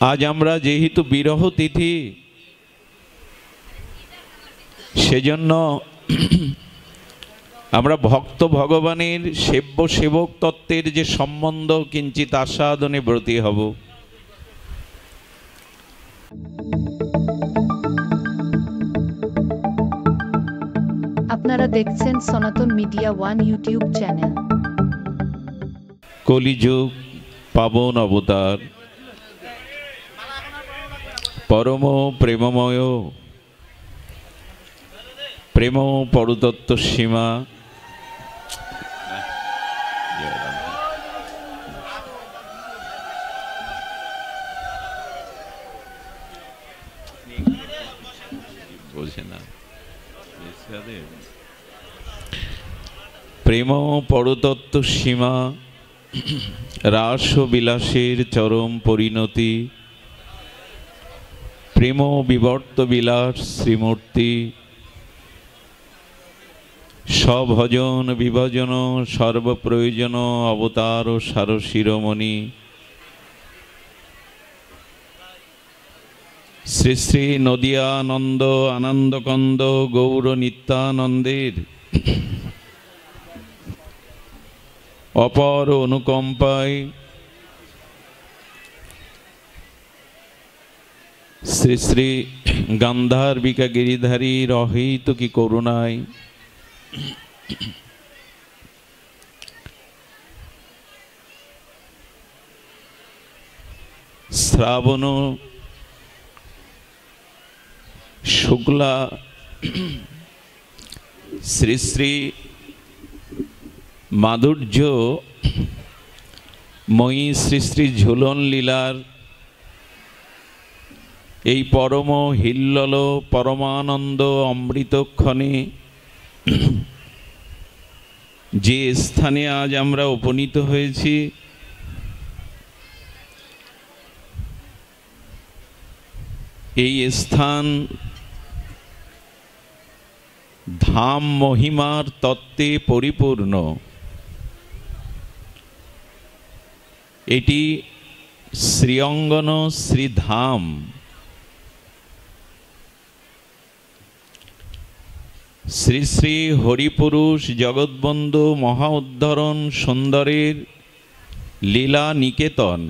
আজ আমরা যেহেতু বিরহ তিথি, সেজন্য আমরা ভক্ত ভগবানের সেব্য সেবক তত্ত্বের যে সম্বন্ধ কিঞ্চিত আস্বাদনে ব্রতী হব। আপনারা দেখছেন সনাতন মিডিয়া ওয়ান ইউটিউব চ্যানেল। কলিযুগ পাবন অবতার, পরম প্রেমময়, প্রেম পরতত্ত্ব সীমা, বোঝে না, প্রেম পরতত্ত্ব সীমা, রাস বিলাসের চরম পরিণতি, প্রেম বিবর্ত বিলাস শ্রীমূর্তি, সভজন বিভজন সর্বপ্রয়োজন অবতার ও সার শিরোমণি শ্রী শ্রী নদিয়ানন্দ আনন্দকন্দ গৌর নিত্যানন্দের অপর অনুকম্পায় শ্রী শ্রী গান্ধার্বিকা গিরিধারীর অহৈতুকী করুণায় শ্রাবণ শুক্লা শ্রী শ্রী মাধুর্য ময়ী শ্রী শ্রী ঝুলন লীলার এই পরম হিল্লোল পরমানন্দ অমৃতক্ষণে যে স্থানে আজ আমরা উপনীত হয়েছি, এই স্থান ধাম মহিমার তত্ত্বে পরিপূর্ণ। এটি শ্রীঅঙ্গন শ্রীধাম। শ্রী শ্রী হরিপুরুষ জগৎবন্ধু মহা উদ্ধরণ সুন্দরের লীলা নিকেতন।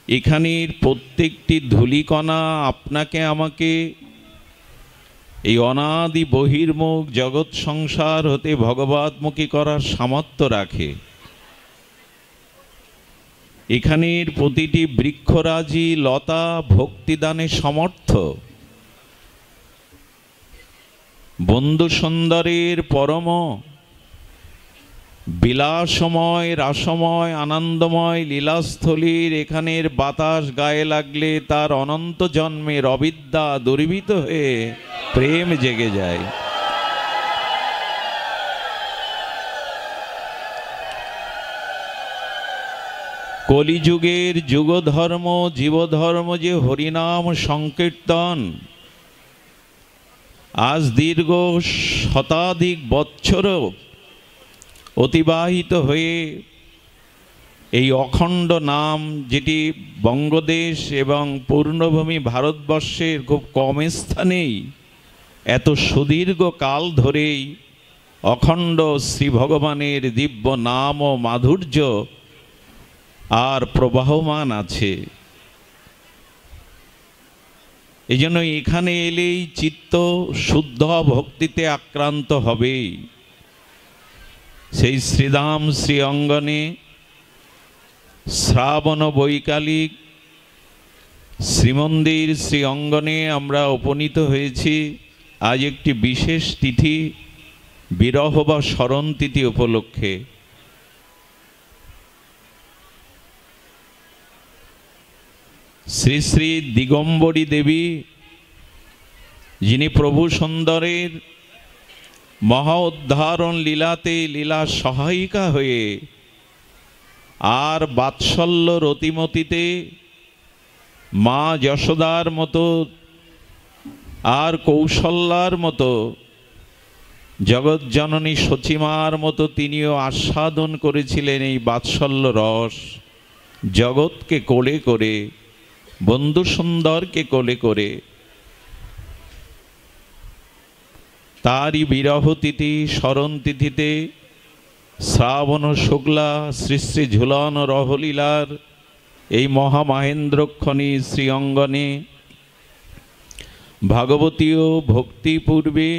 এখানের প্রত্যেকটি ধূলিকণা আপনাকে আমাকে এই অনাদি বহির্মুখ জগৎ সংসার হতে ভগবতমুখী করার সামর্থ্য রাখে। এখানের প্রতিটি বৃক্ষরাজি লতা ভক্তিদানে সমর্থ। বন্ধু সুন্দরের পরম বিলাসময় রাসময় আনন্দময় লীলাস্থলীর এখানের বাতাস গায়ে লাগলে তার অনন্ত জন্মের অবিদ্যা দুর্বৃত হয়ে প্রেম জেগে যায়। কলিযুগের যুগধর্ম জীবধর্ম যে হরিনাম সংকীর্তন আজ দীর্ঘ শতাধিক বৎসর অতিবাহিত হয়ে এই অখণ্ড নাম, যেটি বঙ্গদেশ এবং পূর্ণভূমি ভারতবর্ষের খুব কম স্থানেই এত সুদীর্ঘ কাল ধরেই অখণ্ড শ্রী ভগবানের দিব্য নাম ও মাধুর্য আর প্রবাহমান আছে। এই জন্য এখানে এলেই চিত্ত শুদ্ধ ভক্তিতে আক্রান্ত হবেই। সেই শ্রীধাম শ্রী অঙ্গনে শ্রাবণ বৈকালিক শ্রীমন্দির শ্রী অঙ্গনে আমরা উপনীত হয়েছি। আজ একটি বিশেষ তিথি, বিরহ বা স্মরণ তিথি উপলক্ষে। শ্রী শ্রী দিগম্বরী দেবী, যিনি প্রভু সুন্দরের মহা উদ্ধারণ লীলাতে লীলা সহায়িকা হয়ে আর বাৎসল্য রতিমতিতে মা যশোদার মতো আর কৌশল্যার মতো জগৎজননী সচিমার মতো তিনিও আস্বাদন করেছিলেন এই বাৎসল্য রস। জগৎকে কোলে করে, বন্ধু সুন্দরকে কোলে করে তারই বিরহ তিথি স্মরণ তিথিতে শ্রাবণ শুক্লা শ্রী শ্রী ঝুলন রহলীলার এই মহামাহেন্দ্রক্ষণী শ্রী অঙ্গনে ভাগবতীয় ভক্তি পূর্বে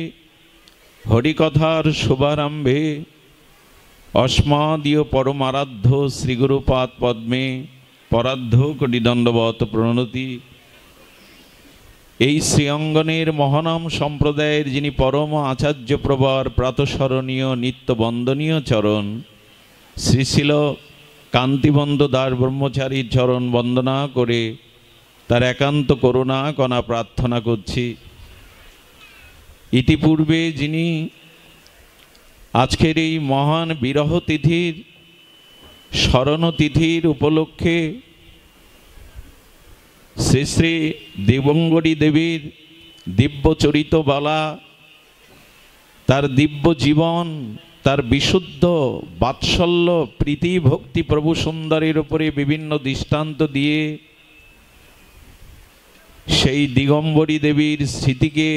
হরিকথার শুভারম্ভে অস্মাদীয় পরমারাধ্য শ্রীগুরুপাদ পদ্মে পরাধ্য কোটি দণ্ডবত প্রণতি। এই শ্রী অঙ্গনের মহানাম সম্প্রদায়ের যিনি পরম আচার্য প্রবর প্রাতঃস্মরণীয় নিত্য বন্দনীয় চরণ শ্রীশিল কান্তিবন্ধ দাস ব্রহ্মচারীর চরণ বন্দনা করে তার একান্ত করুণা কণা প্রার্থনা করছি। ইতিপূর্বে যিনি আজকের এই মহান বিরহ তিথির স্মরণ তিথির উপলক্ষে শ্রী শ্রী দেবঙ্গরী দেবীর দিব্য চরিতবালা, তার দিব্য জীবন, তার বিশুদ্ধ বাৎসল্য প্রীতি ভক্তি প্রভু সুন্দরের উপরে বিভিন্ন দৃষ্টান্ত দিয়ে সেই দিগম্বরী দেবীর স্মৃতিকে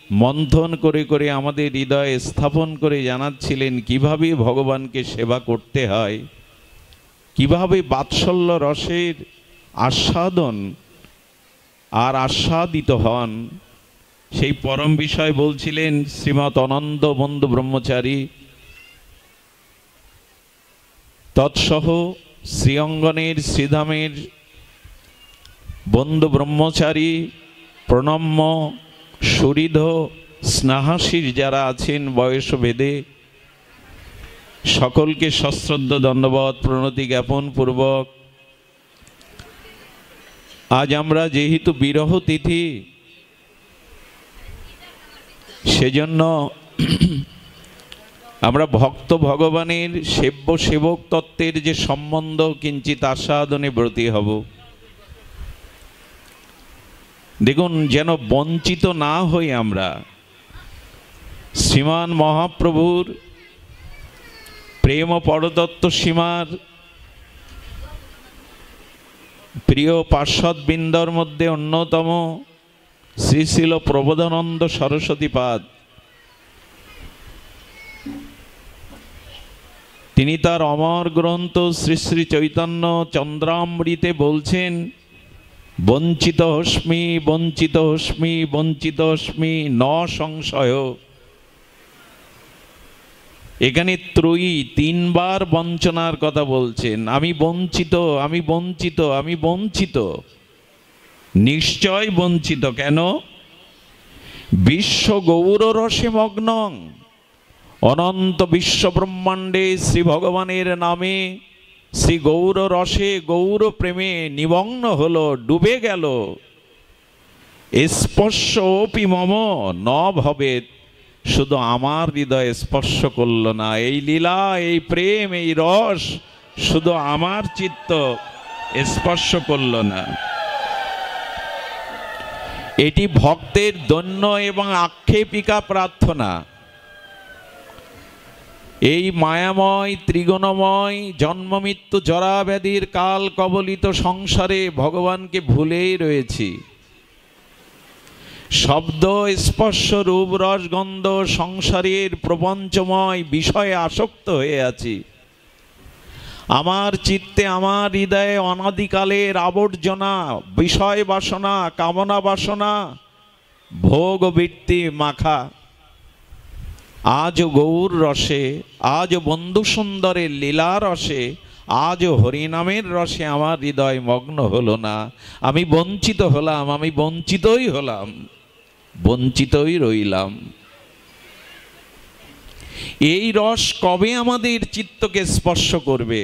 মন্থন করে করে আমাদের হৃদয়ে স্থাপন করে জানাচ্ছিলেন কিভাবে ভগবানকে সেবা করতে হয়, কিভাবে বাৎসল্য রসের আস্বাদন আর আস্বাদিত হন, সেই পরম বিষয় বলছিলেন শ্রীমৎ অনন্ত বন্ধু ব্রহ্মচারী। তৎসহ শ্রীঅঙ্গনের শ্রীধামের বন্ধু ব্রহ্মচারী প্রণম্য সুহৃদ স্নেহাশীর যারা আছেন বয়স ভেদে সকলকে সশ্রদ্ধ দণ্ডবত প্রণতি জ্ঞাপন পূর্বক আজ আমরা যেহেতু বিরহ তিথি, সেজন্য আমরা ভক্ত ভগবানের সেব্য সেবক তত্ত্বের যে সম্বন্ধ কিঞ্চিত আস্বাদনে ব্রতী হব। দেখুন, যেন বঞ্চিত না হই আমরা শ্রীমান মহাপ্রভুর প্রেম পরদত্ত সীমার প্রিয় পার্শ্বদবৃন্দর মধ্যে অন্যতম শ্রীশিল প্রবোধানন্দ সরস্বতীপাদ। তিনি তার অমর গ্রন্থ শ্রী শ্রী চৈতন্য চন্দ্রামৃতে বলছেন, বঞ্চিত হস্মি বঞ্চিত হস্মি বঞ্চিত হস্মি ন সংশয়। এখানে ত্রয়ী তিনবার বঞ্চনার কথা বলছেন। আমি বঞ্চিত, আমি বঞ্চিত, আমি বঞ্চিত, নিশ্চয় বঞ্চিত। কেন? বিশ্ব গৌর রসে মগ্নং, অনন্ত বিশ্ব ব্রহ্মাণ্ডে শ্রী ভগবানের নামে শ্রী গৌর রসে গৌর প্রেমে নিমগ্ন হলো, ডুবে গেল। স্পর্শ অপি মম ন ভবেৎ, শুধু আমার হৃদয় স্পর্শ করল না। এই লীলা, এই প্রেম, এই রস শুধু আমার চিত্ত স্পর্শ করল না। এটি ভক্তের দৈন্য এবং আক্ষেপিকা প্রার্থনা। এই মায়াময় ত্রিগুণময় জন্ম মৃত্যু জরা ব্যাধির কাল কবলিত সংসারে ভগবানকে ভুলেই রয়েছি। শব্দ স্পর্শ রূপ রস গন্ধ সংসারের প্রপঞ্চময় বিষয়ে আসক্ত হয়ে আছি। আমার চিত্তে আমার হৃদয়ে অনাদিকালের আবর্জনা, বিষয় বাসনা, কামনা বাসনা, ভোগ বৃত্তি মাখা। আজ গৌর রসে, আজ বন্ধু সুন্দরের লীলা রসে, আজ হরিনামের রসে আমার হৃদয় মগ্ন হলো না। আমি বঞ্চিত হলাম, আমি বঞ্চিতই হলাম, বঞ্চিতই রইলাম। এই রস কবে আমাদের চিত্তকে স্পর্শ করবে?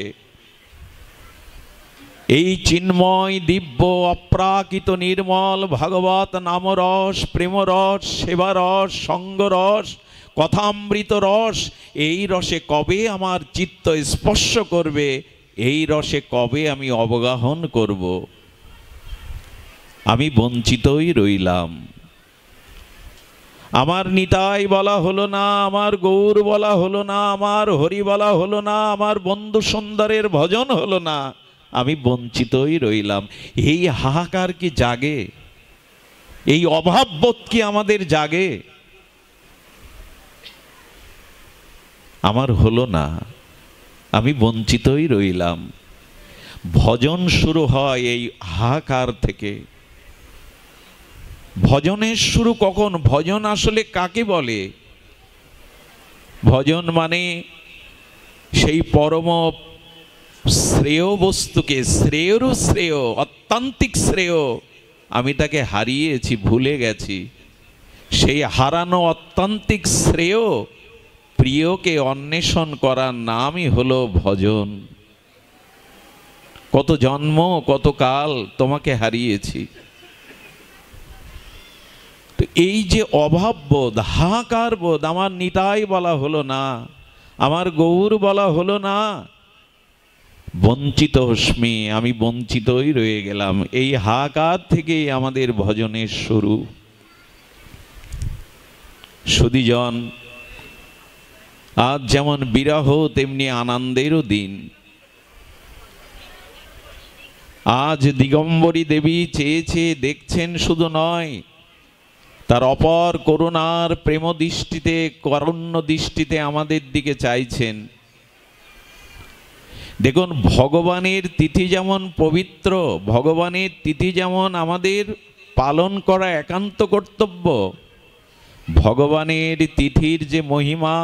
এই চিন্ময় দিব্য অপ্রাকৃত নির্মল ভাগবত নামরস, প্রেমরস, সেবারস, সঙ্গরস, কথামৃত রস, এই রসে কবে আমার চিত্ত স্পর্শ করবে? এই রসে কবে আমি অবগাহন করব? আমি বঞ্চিতই রইলাম। আমার নিতাই বলা হলো না, আমার গৌর বলা হলো না, আমার হরি বলা হলো না, আমার বন্ধু সুন্দরের ভজন হলো না। আমি বঞ্চিতই রইলাম। এই হাহাকার কি জাগে? এই অভাববোধ কি আমাদের জাগে? আমার হলো না, আমি বঞ্চিতই রইলাম। ভজন শুরু হয় এই হাহাকার থেকে। ভজনের শুরু কখন? ভজন আসলে কাকে বলে? ভজন মানে সেই পরম শ্রেয় বস্তুকে, শ্রেয়রও শ্রেয়, অত্যান্তিক শ্রেয়, আমি তাকে হারিয়েছি, ভুলে গেছি। সেই হারানো অত্যান্তিক শ্রেয় প্রিয়কে অন্বেষণ করার নামই হলো ভজন। কত জন্ম, কত কাল তোমাকে হারিয়েছি। তো এই যে অভাববোধ, হাহাকার বোধ, আমার নিতাই বলা হলো না, আমার গৌর বলা হলো না, বঞ্চিত হস্মি, আমি বঞ্চিতই রয়ে গেলাম। এই হাহাকার থেকেই আমাদের ভজনের শুরু। সুধীজন, আজ যেমন বিরহ তেমনি আনন্দেরও দিন। আজ দিগম্বরী দেবী চেয়ে চেয়ে দেখছেন, শুধু নয়, তার অপর করুণার প্রেম দৃষ্টিতে, কারুণ্য দৃষ্টিতে আমাদের দিকে চাইছেন। দেখুন, ভগবানের তিথি যেমন পবিত্র, ভগবানের তিথি যেমন আমাদের পালন করা একান্ত কর্তব্য, ভগবানের তিথির যে মহিমা,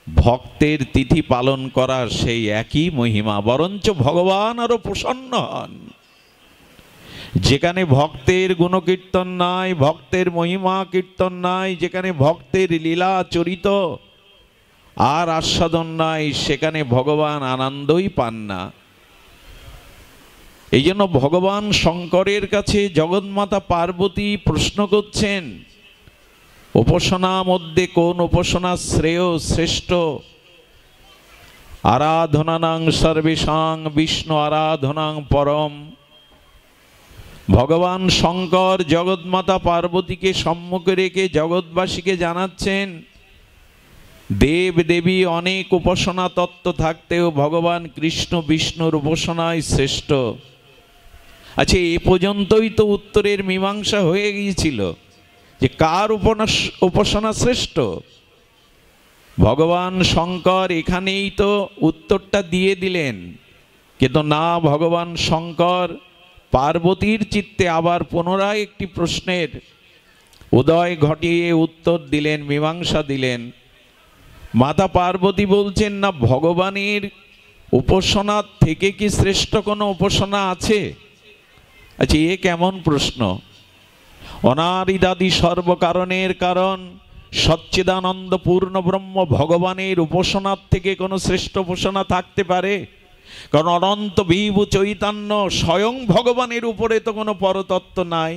ভক্তের তিথি পালন করা সেই একই মহিমা। বরঞ্চ ভগবান আরো প্রসন্ন হন। যেখানে ভক্তের গুণকীর্তন নাই, ভক্তের মহিমা কীর্তন নাই, যেখানে ভক্তের লীলা চরিত আর আস্বাদন নাই, সেখানে ভগবান আনন্দই পান না। এই জন্য ভগবান শঙ্করের কাছে জগন্মাতা পার্বতী প্রশ্ন করছেন, উপাসনা মধ্যে কোন উপাসনা শ্রেয়, শ্রেষ্ঠ? আরাধনানাং সর্বেষাং বিষ্ণু আরাধনাং পরম। ভগবান শঙ্কর জগন্মাতা পার্বতীকে সম্মুখে রেখে জগৎবাসীকে জানাচ্ছেন, দেব দেবী অনেক উপাসনা তত্ত্ব থাকতেও ভগবান কৃষ্ণ বিষ্ণুর উপাসনাই শ্রেষ্ঠ। আচ্ছা, এ পর্যন্তই তো উত্তরের মীমাংসা হয়ে গিয়েছিল যে কার উপাসনা শ্রেষ্ঠ। ভগবান শঙ্কর এখানেই তো উত্তরটা দিয়ে দিলেন, কিন্তু না, ভগবান শঙ্কর পার্বতীর চিত্তে আবার পুনরায় একটি প্রশ্নের উদয় ঘটিয়ে উত্তর দিলেন, মীমাংসা দিলেন। মাতা পার্বতী বলছেন, না, ভগবানের উপাসনার থেকে কি শ্রেষ্ঠ কোনো উপাসনা আছে? আচ্ছা, এ কেমন প্রশ্ন? অনাদিদাদি সর্বকারণের কারণ সচ্চিদানন্দ পূর্ণ ব্রহ্ম ভগবানের উপাসনার থেকে কোনো শ্রেষ্ঠ উপাসনা থাকতে পারে? কারণ অনন্ত বিভু চৈতন্য স্বয়ং ভগবানের উপরে তো কোনো পরতত্ত্ব নাই।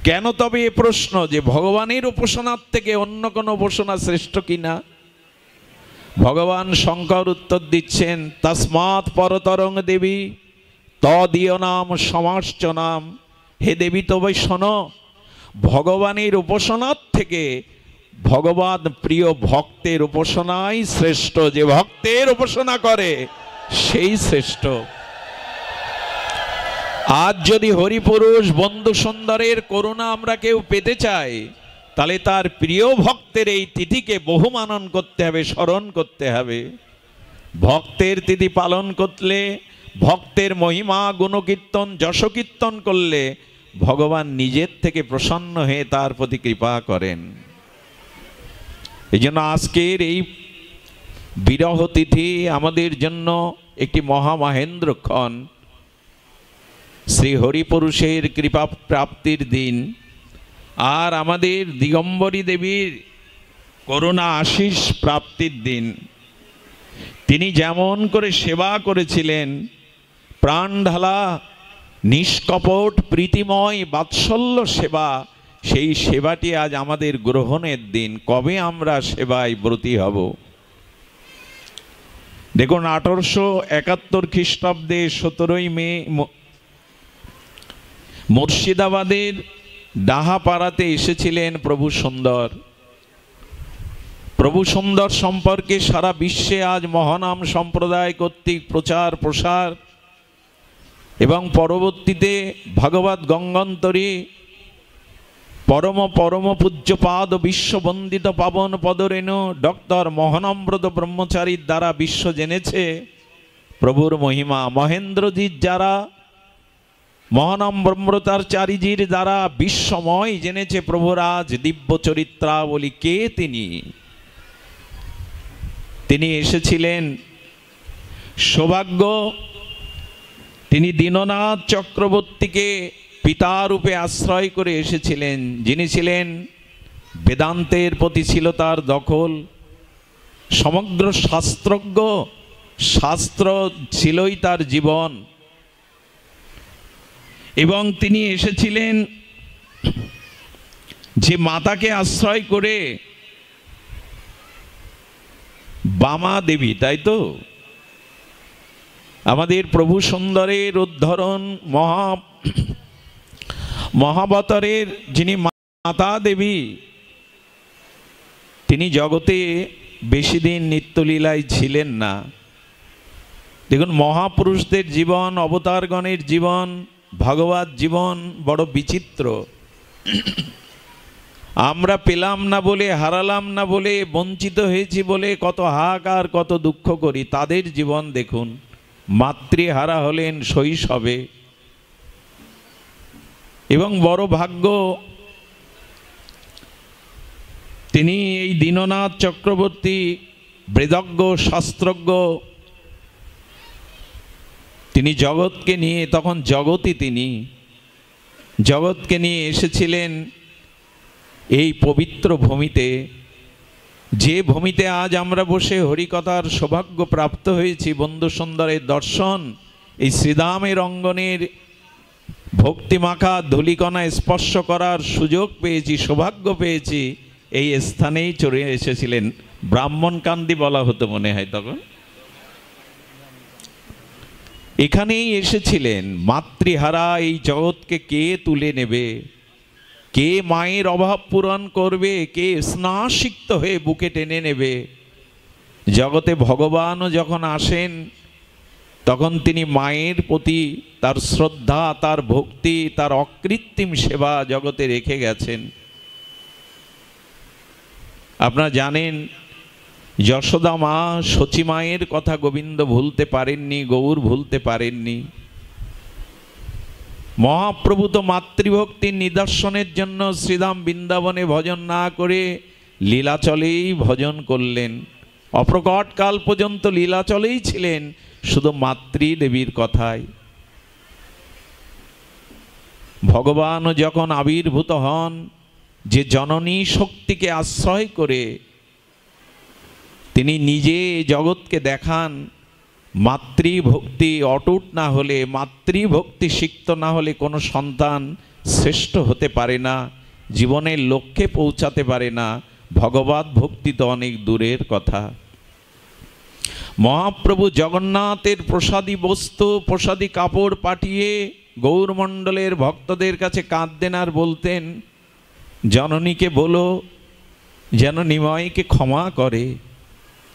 কেন তবে এ প্রশ্ন যে ভগবানের উপাসনার থেকে অন্য কোনো উপাসনা শ্রেষ্ঠ কিনা? ভগবান শঙ্কর উত্তর দিচ্ছেন, তস্মাৎ পরতরং দেবী তদীয় নাম সমাশ্চ নাম। হে দেবী, তবে শোনো, ভগবানের উপাসনার থেকে ভগবান প্রিয় ভক্তের উপাসনাই শ্রেষ্ঠ। যে ভক্তের উপাসনা করে সেই শ্রেষ্ঠ। আজ যদি হরিপুরুষ বন্ধু সুন্দরের করুণা আমরা কেউ পেতে চাই, তাহলে তার প্রিয় ভক্তের এই তিথিকে বহুমানন করতে হবে, স্মরণ করতে হবে। ভক্তের তিথি পালন করলে, ভক্তের মহিমা গুণকীর্তন যশকীর্তন করলে ভগবান নিজের থেকে প্রসন্ন হয়ে তার প্রতি কৃপা করেন। এই জন্য আজকের এই বিরহ তিথি আমাদের জন্য একটি মহামহেন্দ্রক্ষণ, শ্রী হরিপুরুষের কৃপা প্রাপ্তির দিন, আর আমাদের দিগম্বরী দেবীর করুণা আশিস প্রাপ্তির দিন। তিনি যেমন করে সেবা করেছিলেন, প্রাণ ঢালা নিষ্কপট প্রীতিময় বাৎসল্য সেবা, সেই সেবাটি আজ আমাদের গ্রহণের দিন। কবে আমরা সেবায় ব্রতী হব? দেখুন, 1871 খ্রিস্টাব্দে 17 মে মুর্শিদাবাদের ডাহাপাড়াতে এসেছিলেন প্রভু সুন্দর। প্রভু সুন্দর সম্পর্কে সারা বিশ্বে আজ মহানাম সম্প্রদায় কর্তৃক প্রচার প্রসার এবং পরবর্তীতে ভগবত গঙ্গান্তরী পরম পরম পূজ্যপাদ বিশ্ববন্দিত পাবন পদরেণু ডক্টর মোহনামৃত ব্রহ্মচারীর দ্বারা বিশ্ব জেনেছে প্রভুর মহিমা। মহেন্দ্রজির যারা মহানাম ব্রহ্মচারীজির দ্বারা বিশ্বময় জেনেছে প্রভুরাজ দিব্য চরিত্রাবলী। কে তিনি? তিনি এসেছিলেন সৌভাগ্য, তিনি দীননাথ চক্রবর্তীকে পিতারূপে আশ্রয় করে এসেছিলেন, যিনি ছিলেন বেদান্তের প্রতি ছিল তার দখল, সমগ্র শাস্ত্রজ্ঞ, শাস্ত্র ছিলই তার জীবন। এবং তিনি এসেছিলেন যে মাতাকে আশ্রয় করে, বামা দেবী, তাই তো? আমাদের প্রভু সুন্দরের উদ্ধরণ মহাবতারের যিনি মাতা দেবী, তিনি জগতে বেশি দিন নিত্যলীলায় ছিলেন না। দেখুন, মহাপুরুষদের জীবন, অবতারগণের জীবন, ভগবত জীবন বড় বিচিত্র। আমরা পেলাম না বলে, হারালাম না বলে, বঞ্চিত হয়েছি বলে কত হাহাকার, কত দুঃখ করি। তাদের জীবন দেখুন, মাতৃহারা হলেন শৈশবে। এবং বড় ভাগ্য, তিনি এই দীননাথ চক্রবর্তী বেদজ্ঞ, শাস্ত্রজ্ঞ, তিনি জগৎকে নিয়ে, তখন জগতই তিনি, জগৎকে নিয়ে এসেছিলেন এই পবিত্র ভূমিতে, যে ভূমিতে আজ আমরা বসে হরিকথার সৌভাগ্য প্রাপ্ত হয়েছি, বন্ধু সুন্দরের দর্শন, এই শ্রীধামের অঙ্গনের ভক্তিমাখা ধূলিকণা স্পর্শ করার সুযোগ পেয়েছি, সৌভাগ্য পেয়েছি। এই স্থানেই চলে এসেছিলেন। ব্রাহ্মণকান্দি বলা হতো মনে হয় তখন। এখানেই এসেছিলেন। মাতৃহারা এই জগৎকে কে তুলে নেবে? কে মায়ের অভাব পূরণ করবে? কে স্নাসিক্ত হয়ে বুকে টেনে নেবে? জগতে ভগবানও যখন আসেন, তখন তিনি মায়ের প্রতি তার শ্রদ্ধা, তার ভক্তি, তার অকৃত্রিম সেবা জগতে রেখে গেছেন। আপনারা জানেন, যশোদা মা, শচী মায়ের কথা গোবিন্দ ভুলতে পারেননি, গৌর ভুলতে পারেননি। মহাপ্রভু তো মাতৃভক্তির নিদর্শনের জন্য শ্রীধাম বৃন্দাবনে ভজন না করে লীলাচলেই ভজন করলেন। অপ্রকটকাল পর্যন্ত লীলাচলেই ছিলেন, শুধু মাতৃদেবীর কথায়। ভগবানও যখন আবির্ভূত হন, যে জননী শক্তিকে আশ্রয় করে তিনি নিজে জগৎকে দেখান, মাতৃভক্তি অটুট না হলে, মাতৃভক্তি সিক্ত না হলে কোনো সন্তান শ্রেষ্ঠ হতে পারে না, জীবনের লক্ষ্যে পৌঁছাতে পারে না। ভগবত ভক্তি তো অনেক দূরের কথা। মহাপ্রভু জগন্নাথের প্রসাদী বস্তু, প্রসাদী কাপড় পাঠিয়ে গৌরমণ্ডলের ভক্তদের কাছে কাঁদতেন আর বলতেন, জননীকে বলো যেন নিমাইকে ক্ষমা করে।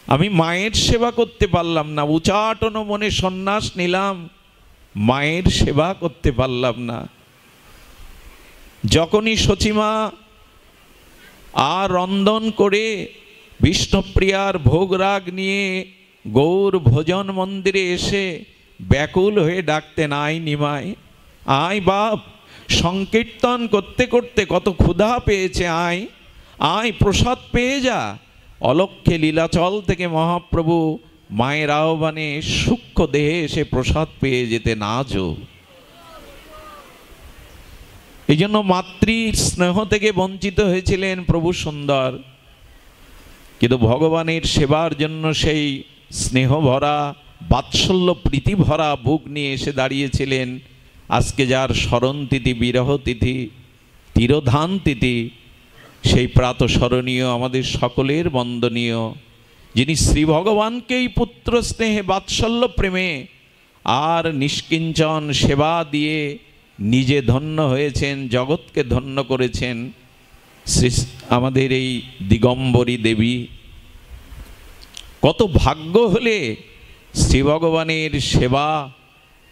আমি মায়ের সেবা করতে পারলাম না, উচাটন মনে সন্ন্যাস নিলাম, মায়ের সেবা করতে পারলাম না। যখনই শচীমা আর রন্ধন করে বিষ্ণুপ্রিয়ার ভোগরাগ নিয়ে গৌর ভোজন মন্দিরে এসে ব্যাকুল হয়ে ডাকতেন, আয় নিমাই, আয় বাপ, সংকীর্তন করতে করতে কত ক্ষুধা পেয়েছে, আয় আয় প্রসাদ পেয়ে যা। অলক্ষ্যে লীলাচল থেকে মহাপ্রভু মায়ের আহ্বানে সূক্ষ্ম দেহে এসে প্রসাদ পেয়ে যেতেন আজও। এই জন্য মাতৃ স্নেহ থেকে বঞ্চিত হয়েছিলেন প্রভু সুন্দর, কিন্তু ভগবানের সেবার জন্য সেই স্নেহ ভরা, বাৎসল্য প্রীতি ভরা বুক নিয়ে এসে দাঁড়িয়েছিলেন। আজকে যার স্মরণ তিথি, বিরহ তিথি, তিরোধান তিথি, সেই প্রাতঃস্মরণীয়, আমাদের সকলের বন্দনীয়, যিনি শ্রী ভগবানকেই পুত্র স্নেহে, বাৎসল্য প্রেমে আর নিষ্কিঞ্চন সেবা দিয়ে নিজে ধন্য হয়েছেন, জগৎকে ধন্য করেছেন, শ্রী আমাদের এই দিগম্বরী দেবী। কত ভাগ্য হলে শ্রী ভগবানের সেবা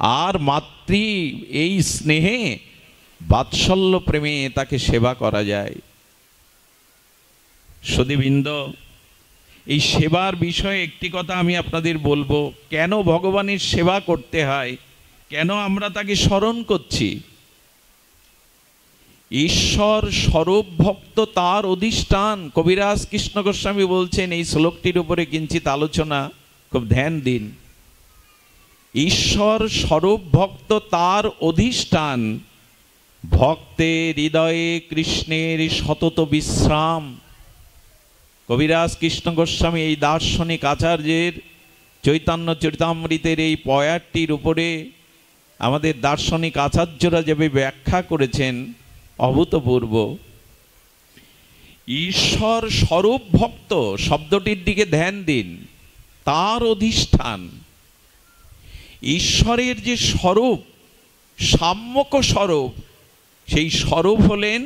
আর মাতৃ এই স্নেহে বাৎসল্য প্রেমে তাকে সেবা করা যায়। সুধীবৃন্দ, এই সেবার বিষয়ে একটি কথা আমি আপনাদের বলবো, কেন ভগবানের সেবা করতে হয়, কেন আমরা তাকে স্মরণ করছি। ঈশ্বর স্বরূপ ভক্ত তার অধিষ্ঠান। কবিরাজ কৃষ্ণ গোস্বামী বলছেন এই শ্লোকটির উপরে কিঞ্চিত আলোচনা, খুব ধ্যান দিন। ঈশ্বর স্বরূপ ভক্ত তার অধিষ্ঠান, ভক্তের হৃদয়ে কৃষ্ণের সতত বিশ্রাম। কবিরাজ কৃষ্ণ গোস্বামী এই দার্শনিক আচার্যের চৈতন্য চরিতামৃতের এই পয়ারটির উপরে আমাদের দার্শনিক আচার্যরা যেভাবে ব্যাখ্যা করেছেন অভূতপূর্ব। ঈশ্বর স্বরূপ ভক্ত শব্দটির দিকে ধ্যান দিন। তার অধিষ্ঠান, ঈশ্বরের যে স্বরূপ, সাম্যক স্বরূপ, সেই স্বরূপ হলেন,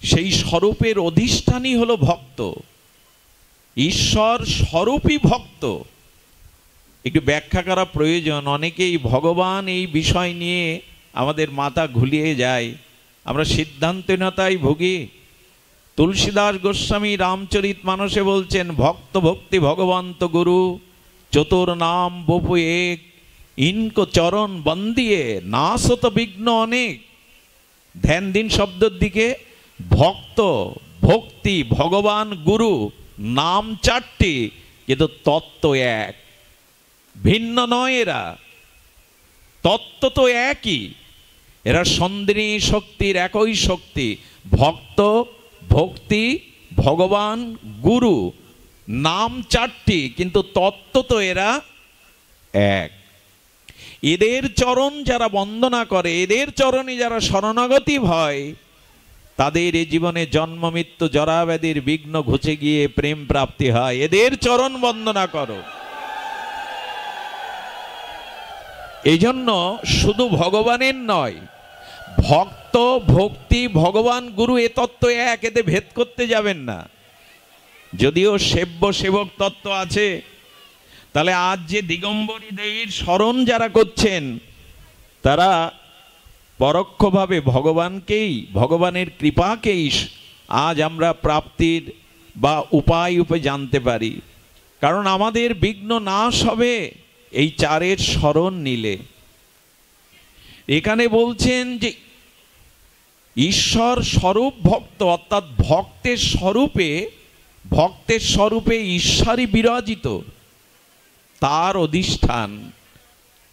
সেই স্বরূপের অধিষ্ঠানই হলো ভক্ত। ঈশ্বর স্বরূপই ভক্ত। একটু ব্যাখ্যা করা প্রয়োজন। অনেকেই ভগবান এই বিষয় নিয়ে আমাদের মাথা ঘুলিয়ে যায়, আমরা সিদ্ধান্তহীনতায় ভুগি। তুলসীদাস গোস্বামী রামচরিত মানসে বলছেন, ভক্ত ভক্তি ভগবন্ত গুরু চতুর নাম বপু এক, ইনকো চরণ বন্দিয়ে নাশত বিঘ্ন অনেক। ধ্যান দিন শব্দের দিকে। ভক্ত, ভক্তি, ভগবান, গুরু, নাম চারটি, কিন্তু তত্ত্ব এক, ভিন্ন নয়। এরা তত্ত্ব তো একই, এরা সন্দিনী শক্তির একই শক্তি। ভক্ত, ভক্তি, ভগবান, গুরু, নাম চারটি, কিন্তু তত্ত্ব তো এরা এক। এদের চরণ যারা বন্দনা করে, এদের চরণে যারা শরণাগতি হয়, তাদের এই জীবনে জন্ম মৃত্যু জরাব্যাধির বিঘ্ন ঘুচে গিয়ে প্রেম প্রাপ্তি হয়। এদের চরণ বন্দনা করো। এই জন্য শুধু ভগবানের নয়, ভক্ত, ভক্তি, ভগবান, গুরু, এ তত্ত্ব এক, এতে ভেদ করতে যাবেন না। যদিও সেব্য সেবক তত্ত্ব আছে, তাহলে আজ যে দিগম্বরী দেবীর স্মরণ যারা করছেন, তারা পরোক্ষভাবে ভগবানকেই, ভগবানের কৃপাকেই আজ আমরা প্রাপ্তির বা উপায় জানতে পারি। কারণ আমাদের বিঘ্ন নাশ হবে এই চারের স্মরণ নিলে। এখানে বলছেন যে ঈশ্বর স্বরূপ ভক্ত, অর্থাৎ ভক্তের স্বরূপে, ভক্তের স্বরূপে ঈশ্বরই বিরাজিত, তার অধিষ্ঠান।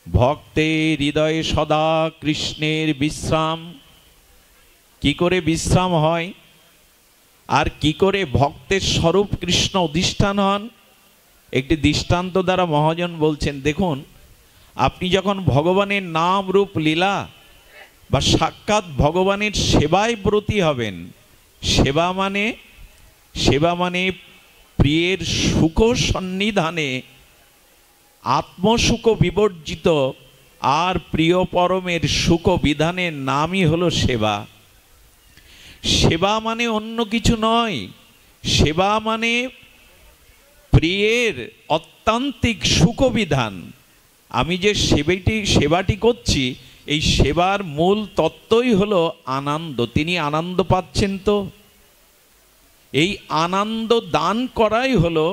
ভক্তের হৃদয়ে সদা কৃষ্ণের বিশ্রাম। কি করে বিশ্রাম হয় আর কি করে ভক্তের স্বরূপ কৃষ্ণ অধিষ্ঠান হন, একটি দৃষ্টান্ত দ্বারা মহাজন বলছেন। দেখুন, আপনি যখন ভগবানের নাম রূপ লীলা বা সাক্ষাৎ ভগবানের সেবায় ব্রতী হবেন, সেবা মানে প্রিয়ের সুখ সন্নিধানে আত্মসুখ বিবর্জিত আর প্রিয় পরমের সুখ বিধানের নামই হলো সেবা। সেবা মানে অন্য কিছু নয়, সেবা মানে প্রিয়ের অত্যান্তিক সুখ বিধান। আমি যে সেবাটি করছি, এই সেবার মূল তত্ত্বই হলো আনন্দ। তিনি আনন্দ পাচ্ছেন, তো এই আনন্দ দান করাই হলো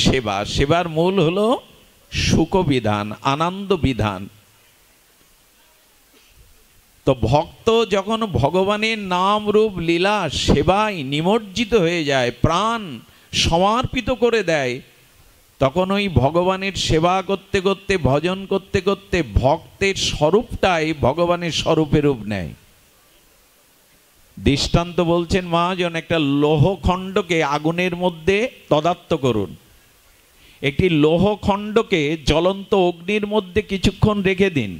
সেবা। সেবার মূল হলো সুখ বিধান, আনন্দ বিধান। তো ভক্ত যখন ভগবানের নাম রূপ লীলা সেবায় নিমজ্জিত হয়ে যায়, প্রাণ সমর্পিত করে দেয়, তখন ওই ভগবানের সেবা করতে করতে, ভজন করতে করতে ভক্তের স্বরূপটাই ভগবানের স্বরূপের রূপ নেয়। দৃষ্টান্ত বলছেন মহাজন, একটা লৌহখণ্ডকে আগুনের মধ্যে তদাত্ম করুন। একটি লৌহখণ্ডকে জ্বলন্ত অগ্নির মধ্যে কিছুক্ষণ রেখে দিন।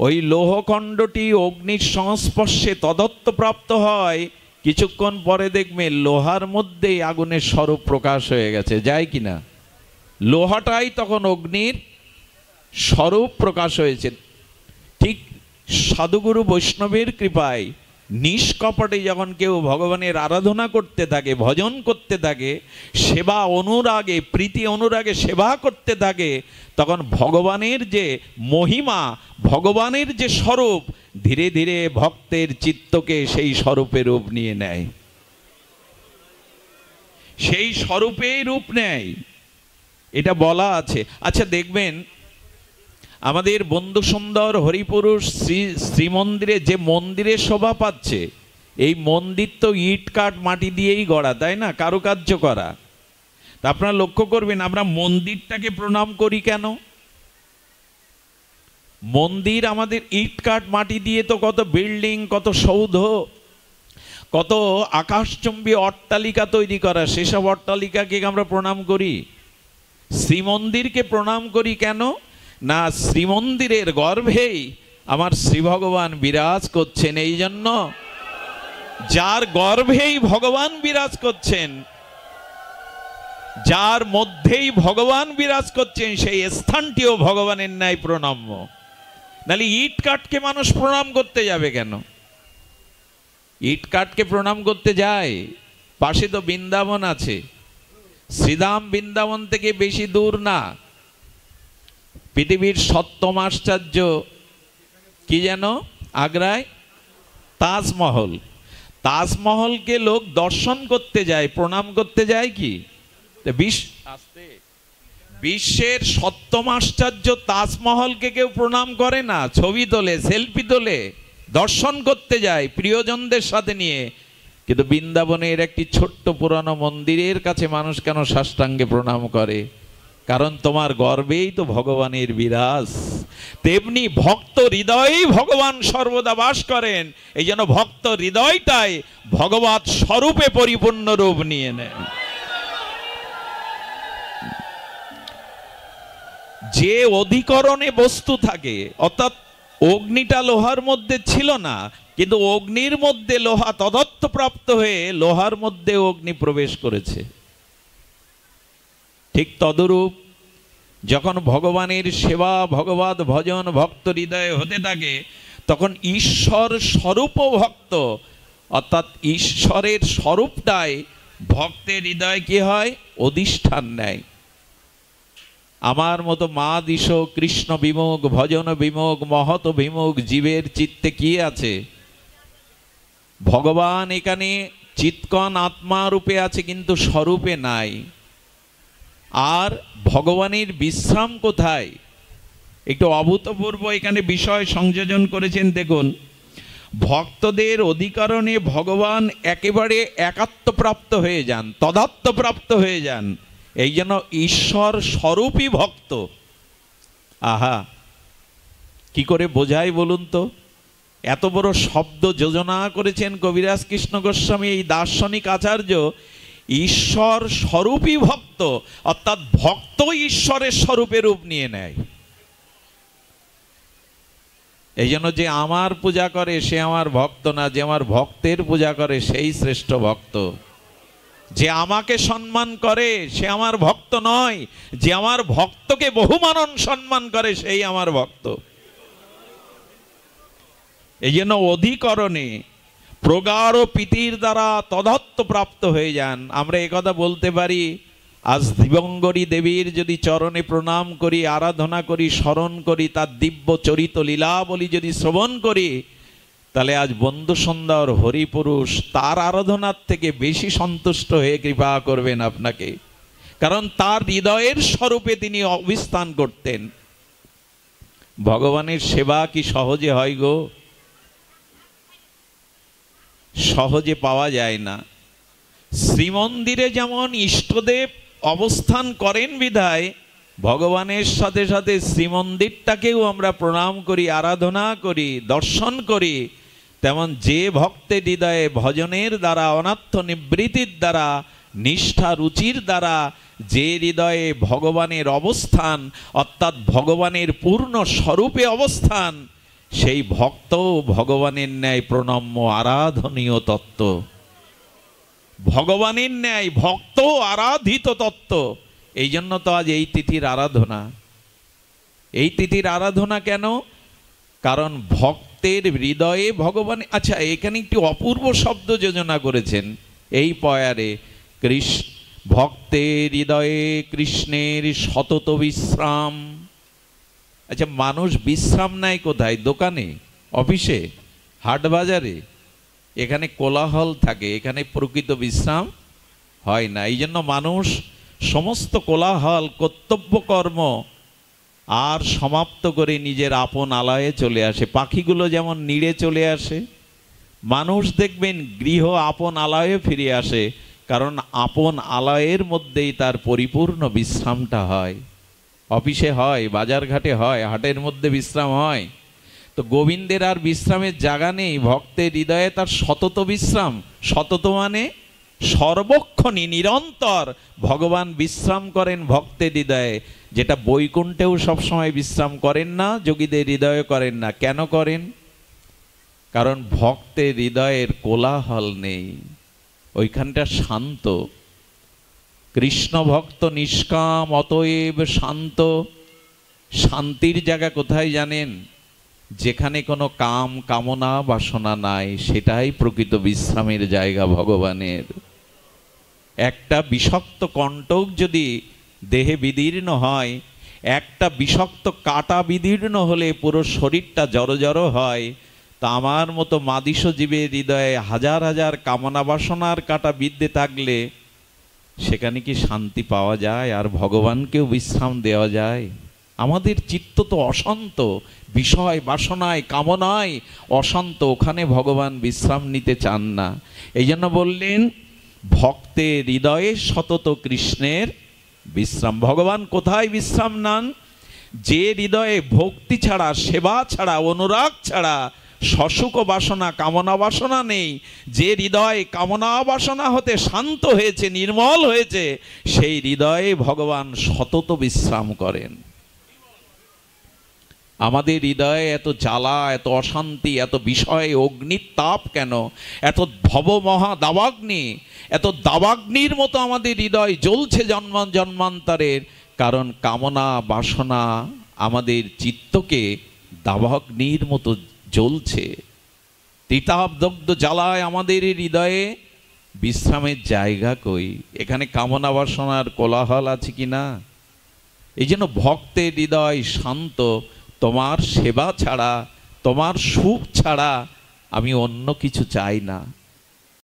ওই লৌহখণ্ডটি অগ্নির সংস্পর্শে তদত্তপ্রাপ্ত হয়, কিছুক্ষণ পরে দেখবেন লোহার মধ্যেই আগুনের স্বরূপ প্রকাশ হয়ে গেছে, যায় কিনা? লোহাটাই তখন অগ্নির স্বরূপ প্রকাশ হয়েছে। ঠিক সাধুগুরু বৈষ্ণবের কৃপায় নিষ্কপটে যখন কেউ ভগবানের আরাধনা করতে থাকে, ভজন করতে থাকে, সেবা অনুরাগে, প্রীতি অনুরাগে সেবা করতে থাকে, তখন ভগবানের যে মহিমা, ভগবানের যে স্বরূপ ধীরে ধীরে ভক্তের চিত্তকে সেই স্বরূপে রূপ নিয়ে নেয়, সেই স্বরূপেই রূপ নেয়, এটা বলা আছে। আচ্ছা দেখবেন আমাদের বন্ধু সুন্দর হরিপুরুষ শ্রীমন্দিরে যে মন্দিরে শোভা পাচ্ছে, এই মন্দির তো ইট কাঠ মাটি দিয়েই গড়া, তাই না, কারুকার্য করা। তা আপনারা লক্ষ্য করবেন আমরা মন্দিরটাকে প্রণাম করি কেন? মন্দির আমাদের ইট কাঠ মাটি দিয়ে তো কত বিল্ডিং, কত সৌধ, কত আকাশচুম্বী অট্টালিকা তৈরি করা, সেসব অট্টালিকাকে আমরা প্রণাম করি। শ্রীমন্দিরকে প্রণাম করি কেন? না, শ্রীমন্দিরের গর্ভেই আমার শ্রী ভগবান বিরাজ করছেন। এই জন্য যার গর্ভেই ভগবান বিরাজ করছেন, যার মধ্যেই ভগবান বিরাজ করছেন, সেই স্থানটিও ভগবানের ন্যায় প্রণাম্য। নাহলে ইট কাঠকে মানুষ প্রণাম করতে যাবে কেন? ইট কাঠকে প্রণাম করতে যায়, পাশে তো বৃন্দাবন আছে, শ্রীধাম বৃন্দাবন থেকে বেশি দূর না। পৃথিবীর সপ্তম আশ্চর্য কি যেন আগ্রায়? তাজমহল। তাজমহলকে লোক দর্শন করতে যায়, প্রণাম করতে যায় কি? বিশ্বের সপ্তম আশ্চর্য তাজমহলকে কেউ প্রণাম করে না, ছবি তোলে, সেলফি তোলে, দর্শন করতে যায় প্রিয়জনদের সাথে নিয়ে। কিন্তু বৃন্দাবনের একটি ছোট্ট পুরানো মন্দিরের কাছে মানুষ কেন সাষ্টাঙ্গে প্রণাম করে? কারণ তোমার গর্বেই তো ভগবানের বিরাজ। তেমনি ভক্ত হৃদয়েই ভগবান সর্বদা বাস করেন। এই জন্য ভক্ত হৃদয়টাই ভগবৎ স্বরূপে পরিপূর্ণ রূপ নিয়ে নেয়। যে অধিকরণে বস্তু থাকে, অর্থাৎ অগ্নিটা লোহার মধ্যে ছিল না, কিন্তু অগ্নির মধ্যে লোহা তদত্ত প্রাপ্ত হয়ে লোহার মধ্যে অগ্নি প্রবেশ করেছে। ঠিক তদরূপ যখন ভগবানের সেবা, ভগবত ভজন ভক্ত হৃদয়ে হতে থাকে, তখন ঈশ্বর স্বরূপ ভক্ত, অর্থাৎ ঈশ্বরের স্বরূপটাই ভক্তের হৃদয় কি হয়? অধিষ্ঠান নেয়। আমার মতো মা দিশ কৃষ্ণ বিমুখ, ভজন বিমুখ, মহৎ বিমুখ জীবের চিত্তে কি আছে? ভগবান এখানে চিৎকন আত্মা রূপে আছে, কিন্তু স্বরূপে নাই। আর ভগবানের বিশ্রাম কোথায়? একটু অভূতপূর্ব এখানে বিষয় সংযোজন করেছেন। দেখুন, ভক্তদের অধিকরণে ভগবান একেবারে একাত্মপ্রাপ্ত হয়ে যান, তদাত্মপ্রাপ্ত হয়ে যান। এই জন্য ঈশ্বর স্বরূপই ভক্ত। আহা, কি করে বোঝাই বলুন তো? এত বড় শব্দ যোজনা করেছেন কবিরাজ কৃষ্ণ গোস্বামী, এই দার্শনিক আচার্য। ঈশ্বর স্বরূপই ভক্ত, অর্থাৎ ভক্ত ঈশ্বরের স্বরূপে রূপ নিয়ে নেয়। এই জন্য যে আমার পূজা করে সে আমার ভক্ত না, যে আমার ভক্তের পূজা করে সেই শ্রেষ্ঠ ভক্ত। যে আমাকে সম্মান করে সে আমার ভক্ত নয়, যে আমার ভক্তকে বহুমানন সম্মান করে সেই আমার ভক্ত। এই জন্য অধিকরণে প্রগাঢ় প্রীতির দ্বারা তদত্ত প্রাপ্ত হয়ে যান। আমরা একথা বলতে পারি, আজ দিবঙ্গরী দেবীর যদি চরণে প্রণাম করি, আরাধনা করি, স্মরণ করি, তার দিব্য চরিত লীলাবলী যদি শ্রবণ করি, তাহলে আজ বন্ধু সুন্দর হরিপুরুষ তার আরাধনার থেকে বেশি সন্তুষ্ট হয়ে কৃপা করবেন আপনাকে। কারণ তার হৃদয়ের স্বরূপে তিনি অবস্থান করতেন। ভগবানের সেবা কি সহজে হয় গো? সহজে পাওয়া যায় না। শ্রীমন্দিরে যেমন ইষ্টদেব অবস্থান করেন বিধায় ভগবানের সাথে সাথে শ্রীমন্দিরটাকেও আমরা প্রণাম করি, আরাধনা করি, দর্শন করি। তেমন যে ভক্তের হৃদয়ে ভজনের দ্বারা, অনাত্ম নিবৃত্তির দ্বারা, নিষ্ঠা রুচির দ্বারা যে হৃদয়ে ভগবানের অবস্থান, অর্থাৎ ভগবানের পূর্ণ স্বরূপে অবস্থান, সেই ভক্ত ভগবানের ন্যায় প্রণম্য আরাধনীয় তত্ত্ব। ভগবানের ন্যায় ভক্ত আরাধিত তত্ত্ব। এই জন্য তো আজ এই তিথির আরাধনা। এই তিথির আরাধনা কেন? কারণ ভক্ত ভক্তের হৃদয়ে ভগবান। আচ্ছা, এখানে একটি অপূর্ব শব্দ যোজনা করেছেন এই পয়ারে, ভক্তের হৃদয়ে কৃষ্ণের সতত বিশ্রাম। আচ্ছা, মানুষ বিশ্রাম নেয় কোথায়? দোকানে, অফিসে, হাট বাজারে। এখানে কোলাহল থাকে, এখানে প্রকৃত বিশ্রাম হয় না। এই জন্য মানুষ সমস্ত কোলাহল কর্তব্য কর্ম আর সমাপ্ত করে নিজের আপন আলয়ে চলে আসে। পাখিগুলো যেমন নিড়ে চলে আসে, মানুষ দেখবেন গৃহ আপন আলয়ে ফিরে আসে, কারণ আপন আলয়ের মধ্যেই তার পরিপূর্ণ বিশ্রামটা হয়। অফিসে হয়, বাজারঘাটে হয়, হাটের মধ্যে বিশ্রাম হয়। তো গোবিন্দের আর বিশ্রামের জায়গা নেই, ভক্তের হৃদয়ে তার সতত বিশ্রাম। সতত মানে সর্বক্ষণই, নিরন্তর ভগবান বিশ্রাম করেন ভক্তের হৃদয়ে, যেটা বৈকুণ্ঠেও সবসময় বিশ্রাম করেন না, যোগীদের হৃদয়ে করেন না। কেন করেন? কারণ ভক্তের হৃদয়ের কোলাহল নেই, ওইখানটা শান্ত। কৃষ্ণ ভক্ত নিষ্কাম, অতএব শান্ত। শান্তির জায়গা কোথায় জানেন? যেখানে কোনো কাম কামনা বাসনা নাই, সেটাই প্রকৃত বিশ্রামের জায়গা ভগবানের। একটা বিষাক্ত কণ্টক যদি দেহে বিদীর্ণ হয়, একটা বিষাক্ত কাটা বিদীর্ণ হলে পুরো শরীরটা জড়ো জড়ো হয়, তা আমার মতো মাদিস জীবের হৃদয়ে হাজার হাজার কামনা বাসনার কাটা বিদ্ধে থাকলে সেখানে কি শান্তি পাওয়া যায়? আর ভগবানকেও বিশ্রাম দেওয়া যায়? আমাদের চিত্ত তো অশান্ত, বিষয় বাসনায় কামনায় অশান্ত, ওখানে ভগবান বিশ্রাম নিতে চান না। এই জন্য বললেন ভক্তের হৃদয়ে সতত কৃষ্ণের বিশ্রাম। ভগবান কোথায় বিশ্রাম নেন? যে হৃদয়ে ভক্তি ছাড়া, সেবা ছাড়া, অনুরাগ ছাড়া সসুখ বাসনা কামনা বাসনা নেই, যে হৃদয় কামনা বাসনা হতে শান্ত হয়েছে, নির্মল হয়েছে, সেই হৃদয়ে ভগবান সতত বিশ্রাম করেন। আমাদের হৃদয়ে এত জ্বালা, এত অশান্তি, এত বিষয়ে অগ্নির তাপ কেন? এত ভব মহা দাবাগ্নি, এত দাবাগ্নির মতো আমাদের হৃদয় জ্বলছে জন্মান্তরের। কারণ কামনা বাসনা আমাদের চিত্তকে দাবাগ্নির মতো জ্বলছে। তিতাবদগ্ধ জ্বালায় আমাদের হৃদয়ে বিশ্রামের জায়গা কই? এখানে কামনা বাসনার কোলাহল আছে কি না? এই জন্য ভক্তের হৃদয় শান্ত। তোমার সেবা ছাড়া, তোমার সুখ ছাড়া আমি অন্য কিছু চাই না।